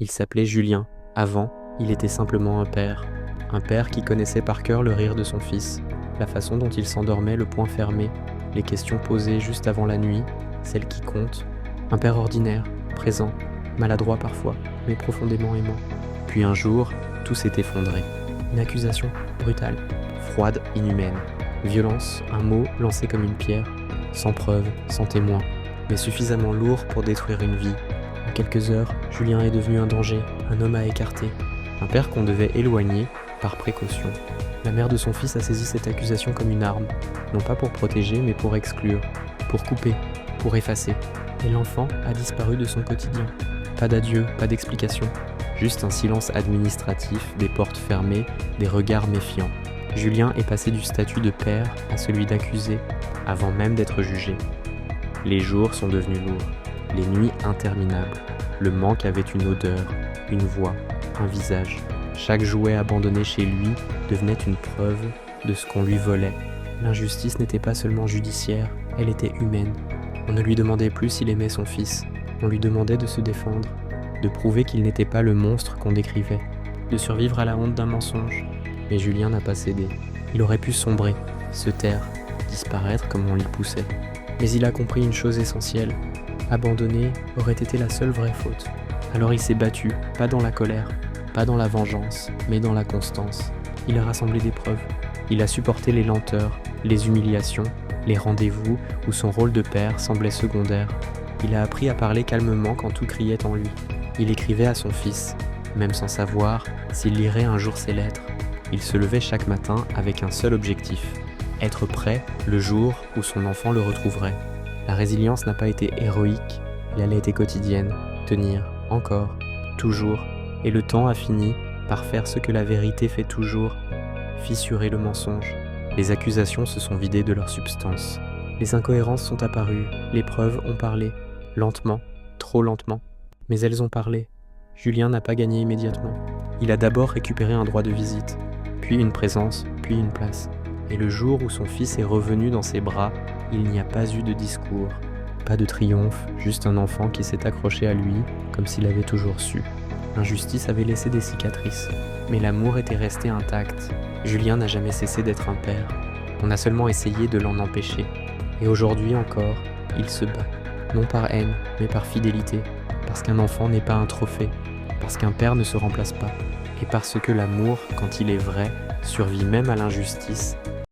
Il s'appelait Julien. Avant, il était simplement un père. Un père qui connaissait par cœur le rire de son fils, la façon dont il s'endormait le poing fermé, les questions posées juste avant la nuit, celles qui comptent. Un père ordinaire, présent, maladroit parfois, mais profondément aimant. Puis un jour, tout s'est effondré. Une accusation brutale, froide, inhumaine. Violence, un mot lancé comme une pierre, sans preuve, sans témoin, mais suffisamment lourd pour détruire une vie. En quelques heures, Julien est devenu un danger, un homme à écarter, un père qu'on devait éloigner par précaution. La mère de son fils a saisi cette accusation comme une arme, non pas pour protéger, mais pour exclure, pour couper, pour effacer. Et l'enfant a disparu de son quotidien. Pas d'adieu, pas d'explication, juste un silence administratif, des portes fermées, des regards méfiants. Julien est passé du statut de père à celui d'accusé, avant même d'être jugé. Les jours sont devenus lourds, les nuits interminables. Le manque avait une odeur, une voix, un visage. Chaque jouet abandonné chez lui devenait une preuve de ce qu'on lui volait. L'injustice n'était pas seulement judiciaire, elle était humaine. On ne lui demandait plus s'il aimait son fils, on lui demandait de se défendre, de prouver qu'il n'était pas le monstre qu'on décrivait, de survivre à la honte d'un mensonge. Mais Julien n'a pas cédé. Il aurait pu sombrer, se taire, disparaître comme on l'y poussait. Mais il a compris une chose essentielle. Abandonner aurait été la seule vraie faute. Alors il s'est battu, pas dans la colère, pas dans la vengeance, mais dans la constance. Il a rassemblé des preuves. Il a supporté les lenteurs, les humiliations, les rendez-vous où son rôle de père semblait secondaire. Il a appris à parler calmement quand tout criait en lui. Il écrivait à son fils, même sans savoir s'il lirait un jour ses lettres. Il se levait chaque matin avec un seul objectif, être prêt le jour où son enfant le retrouverait. La résilience n'a pas été héroïque, elle a été quotidienne, tenir, encore, toujours, et le temps a fini par faire ce que la vérité fait toujours, fissurer le mensonge. Les accusations se sont vidées de leur substance. Les incohérences sont apparues, les preuves ont parlé, lentement, trop lentement, mais elles ont parlé. Julien n'a pas gagné immédiatement. Il a d'abord récupéré un droit de visite, puis une présence, puis une place. Et le jour où son fils est revenu dans ses bras, il n'y a pas eu de discours, pas de triomphe, juste un enfant qui s'est accroché à lui comme s'il avait toujours su. L'injustice avait laissé des cicatrices, mais l'amour était resté intact. Julien n'a jamais cessé d'être un père. On a seulement essayé de l'en empêcher. Et aujourd'hui encore, il se bat, non par haine, mais par fidélité, parce qu'un enfant n'est pas un trophée, parce qu'un père ne se remplace pas, et parce que l'amour, quand il est vrai, survit même à l'injustice